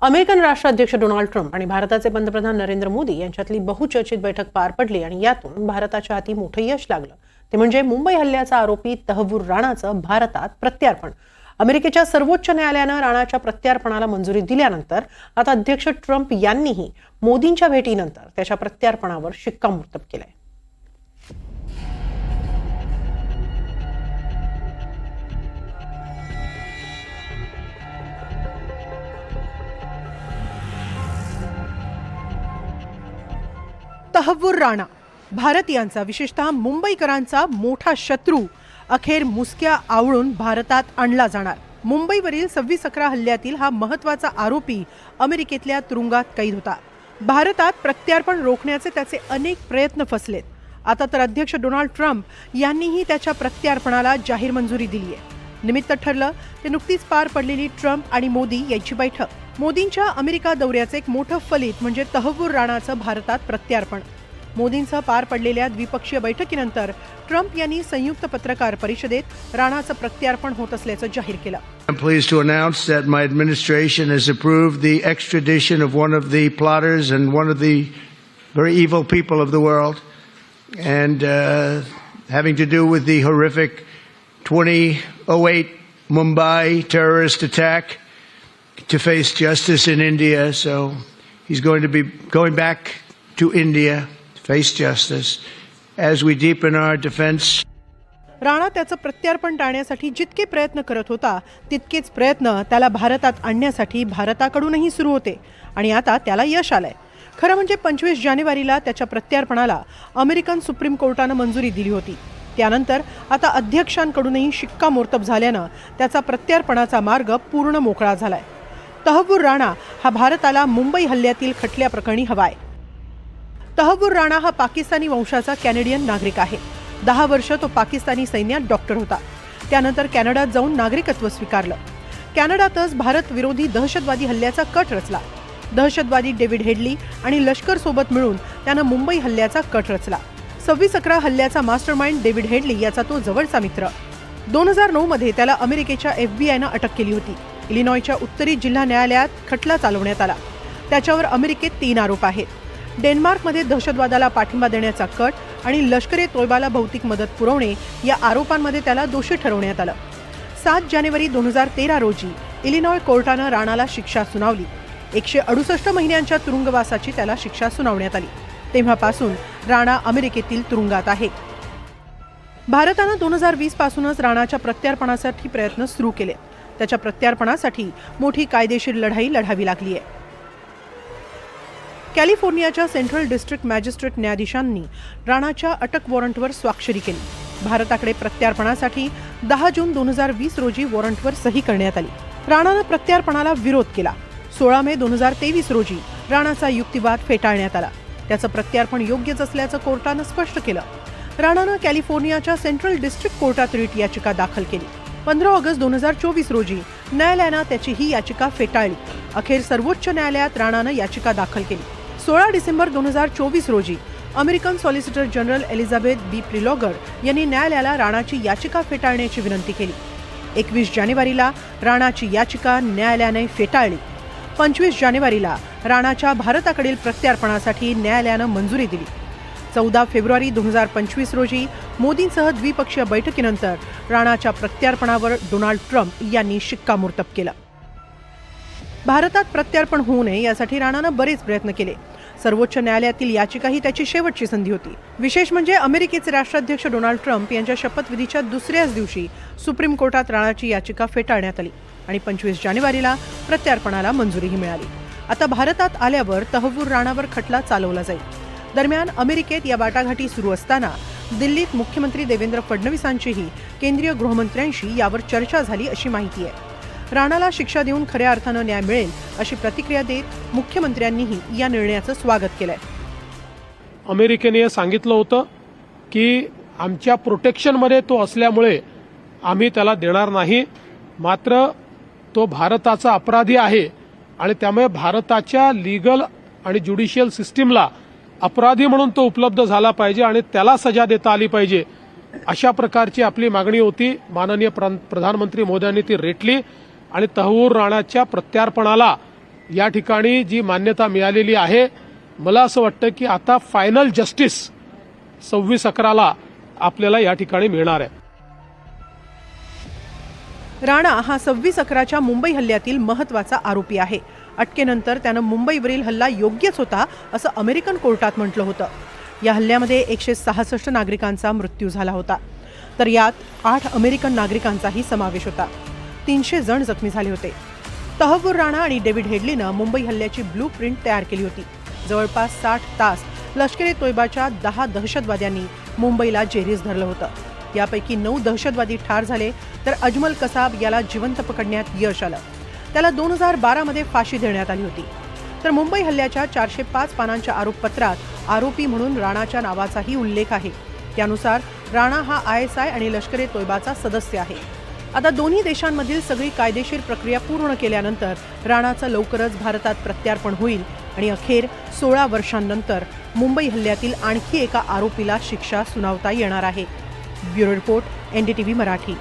American राष्ट्राध्यक्ष Donald Trump आणि भारताचे पंतप्रधान नरेंद्र मोदी यांच्यातली बहुचर्चित बैठक पार पडली आणि यातून भारताच्या हाती मोठं यश लागलं. ते म्हणजे मुंबई हल्ल्याचा आरोपी तहव्वूर राणाचं भारतात प्रत्यार्पण. अमेरिकेच्या सर्वोच्च न्यायालयानं राणाच्या प्रत्यार्पणाला मंजुरी दिल्यानंतर आता अध्यक्ष ट्रम्प यांनीही मोदींच्या भेटीनंतर त्याच्या प्रत्यार्पणावर शिक्कामोर्तब केलंय. तहव्वूर राणा भारतीयांचा विशेषतः मुंबईकरांचा मोठा शत्रू अखेर मुसक्या आवळून भारतात आणला जाणार. मुंबईवरील 26/11 हल्ल्यातील हा महत्त्वाचा आरोपी अमेरिकेतल्या तुरुंगात कैद होता. भारतात प्रत्यार्पण रोखण्याचे त्याचे अनेक प्रयत्न फसलेत. आता तर अध्यक्ष डोनाल्ड ट्रम्प यांनीही त्याच्या प्रत्यार्पणाला जाहीर मंजुरी दिली आहे. निमित्त ठरलं ते नुकतीच पार पडलेली ट्रम्प आणि मोदी यांची बैठक. मोदींच्या अमेरिका दौऱ्याचे एक मोठं फलित म्हणजे तहव्वूर राणाचं भारतात प्रत्यार्पण. मोदींचं पार पडलेल्या द्विपक्षीय बैठकीनंतर ट्रम्प यांनी संयुक्त पत्रकार परिषदेत राणाचं प्रत्यार्पण होत असल्याचं जाहीर केलं. I'm pleased to announce that my administration has approved the extradition of one of the plotters and one of the very evil people of the world, and having to do with the horrific 2008 Mumbai terrorist attack, to face justice in India. So he's going to be going back to India to face justice as we deepen our defense. Rana त्याचं प्रत्यार्पण टाळण्यासाठी जितके प्रयत्न करत होता तितकेच प्रयत्न त्याला भारतात आणण्यासाठी भारताकडूनही सुरू होते आणि आता त्याला यश आलंय. खरं म्हणजे 25 जानेवारीला त्याच्या प्रत्यार्पणाला अमेरिकन सुप्रीम कोर्टानं मंजुरी दिली होती. त्यानंतर आता अध्यक्षांकडूनही शिक्कामोर्तब झाल्यानं त्याचा प्रत्यार्पणाचा मार्ग पूर्ण मोकळा झालाय. तहव्वूर राणा हा भारताला मुंबई हल्ल्यातील खटल्याप्रकरणी हवाय. तहव्वूर राणा हा पाकिस्तानी वंशाचा कॅनेडियन नागरिक आहे. 10 वर्ष तो पाकिस्तानी सैन्यात डॉक्टर होता. त्यानंतर कॅनडात जाऊन नागरिकत्व स्वीकारलं. कॅनडातच भारत विरोधी दहशतवादी हल्ल्याचा कट रचला. दहशतवादी डेव्हिड हेडली आणि लष्कर सोबत मिळून त्यानं मुंबई हल्ल्याचा कट रचला. 26/11 हल्ल्याचा मास्टरमाइंड डेव्हिड हेडली याचा तो जवळचा मित्र. 2009 मध्ये त्याला अमेरिकेच्या FBI अटक केली होती. इलिनॉयच्या उत्तरी जिल्हा न्यायालयात खटला चालवण्यात आला. त्याच्यावर अमेरिकेत 3 आरोप आहेत. डेन्मार्कमध्ये दहशतवादाला पाठिंबा देण्याचा कट आणि लष्कर ए तोयबाला भौतिक मदत पुरवणे या आरोपांमध्ये त्याला दोषी ठरवण्यात आलं. 7 जानेवारी 2013 रोजी इलिनॉय कोर्टानं राणाला शिक्षा सुनावली. 168 महिन्यांच्या तुरुंगवासाची त्याला शिक्षा सुनावण्यात आली. तेव्हापासून राणा अमेरिकेतील तुरुंगात आहे. भारतानं 2020 पासूनच राणाच्या प्रत्यार्पणासाठी प्रयत्न सुरू केले. त्याच्या प्रत्यार्पणासाठी मोठी कायदेशीर लढाई लढावी लागली आहे. कॅलिफोर्नियाच्या सेंट्रल डिस्ट्रिक्ट मॅजिस्ट्रेट न्यायाधीशांनी राणाच्या अटक वॉरंटवर स्वाक्षरी केली. भारताकडे प्रत्यार्पणासाठी 10 जून 2020 रोजी वॉरंटवर सही करण्यात आली. राणानं प्रत्यार्पणाला विरोध केला. 16 मे 2023 रोजी राणाचा युक्तिवाद फेटाळण्यात आला. त्याचं प्रत्यार्पण योग्यच असल्याचं कोर्टानं स्पष्ट केलं. राणानं कॅलिफोर्नियाच्या सेंट्रल डिस्ट्रिक्ट कोर्टात रिट याचिका दाखल केली. 15 ऑगस्ट 2024 रोजी न्यायालयानं त्याची ही याचिका फेटाळली. अखेर सर्वोच्च न्यायालयात राणानं याचिका दाखल केली. 16 डिसेंबर 2024 रोजी अमेरिकन सॉलिसिटर जनरल एलिझाबेथ बी प्रिलॉगर यांनी न्यायालयाला राणाची याचिका फेटाळण्याची विनंती केली. 21 जानेवारीला राणाची याचिका न्यायालयाने फेटाळली. 25 जानेवारीला राणाच्या भारताकडील प्रत्यार्पणासाठी न्यायालयानं मंजुरी दिली. 14 फेब्रुवारी 2025 रोजी मोदींसह द्विपक्षीय बैठकीनंतर राणाच्या प्रत्यार्पणावर डोनाल्ड ट्रम्प यांनी शिक्कामोर्तब केलं. भारतात प्रत्यार्पण होऊ नये यासाठी राणानं बरेच प्रयत्न केले. सर्वोच्च न्यायालयातील याचिका ही त्याची शेवटची संधी होती. विशेष म्हणजे अमेरिकेचे राष्ट्राध्यक्ष डोनाल्ड ट्रम्प यांच्या शपथविधीच्या दुसऱ्याच दिवशी सुप्रीम कोर्टात राणाची याचिका फेटाळण्यात आली आणि 25 जानेवारीला प्रत्यार्पणाला मंजुरीही मिळाली. आता भारतात आल्यावर तहव्वूर राणावर खटला चालवला जाईल. दरम्यान अमेरिकेत या वाटाघाटी सुरू असताना दिल्लीत मुख्यमंत्री देवेंद्र फडणवीसांचीही केंद्रीय गृहमंत्र्यांशी यावर चर्चा झाली अशी माहिती आहे. राणाला शिक्षा देऊन खऱ्या अर्थानं न्याय मिळेल अशी प्रतिक्रिया देत मुख्यमंत्र्यांनीही या निर्णयाचं स्वागत केलंय. अमेरिकेने सांगितलं होतं की आमच्या प्रोटेक्शनमध्ये तो असल्यामुळे आम्ही त्याला देणार नाही. मात्र तो भारताचा अपराधी आहे आणि त्यामुळे भारताच्या लीगल आणि ज्युडिशियल सिस्टीमला अपराधी म्हणून तो उपलब्ध झाला पाहिजे आणि त्याला सजा देता आली पाहिजे अशा प्रकारची आपली मागणी होती. माननीय प्रधानमंत्री मोदयांनी ती रेटली आणि तहव्वूर राणाच्या प्रत्यार्पणाला या ठिकाणी जी मान्यता मिळालेली आहे, मला असं वाटतं की आता फायनल जस्टिस 26/11ला आपल्याला या ठिकाणी मिळणार आहे. राणा हा 26/11च्या मुंबई हल्ल्यातील महत्त्वाचा आरोपी आहे. अटकेनंतर त्यानं मुंबईवरील हल्ला योग्यच होता असं अमेरिकन कोर्टात म्हटलं होतं. या हल्ल्यामध्ये 166 नागरिकांचा मृत्यू झाला होता, तर यात 8 अमेरिकन नागरिकांचाही समावेश होता. 300 जण जखमी झाले होते. तहव्वूर राणा आणि डेव्हिड हेडलीनं मुंबई हल्ल्याची ब्लू प्रिंट तयार केली होती. जवळपास 60 तास लष्कर-ए तोयबाच्या 10 दहशतवाद्यांनी मुंबईला जेरीस धरलं होतं. यापैकी 9 दहशतवादी ठार झाले, तर अजमल कसाब याला जिवंत पकडण्यात यश आलं. त्याला 2012 मध्ये फाशी देण्यात आली होती. तर मुंबई हल्ल्याच्या 405 पानांच्या आरोपपत्रात आरोपी म्हणून राणाच्या नावाचाही उल्लेख आहे. त्यानुसार राणा हा ISI आणि लष्कर-ए तोयबाचा सदस्य आहे. आता दोन्ही देशांमधील सगळी कायदेशीर प्रक्रिया पूर्ण केल्यानंतर राणाचं लवकरच भारतात प्रत्यार्पण होईल आणि अखेर 16 वर्षांनंतर मुंबई हल्ल्यातील आणखी एका आरोपीला शिक्षा सुनावता येणार आहे. Bureau report, NDTV Marathi.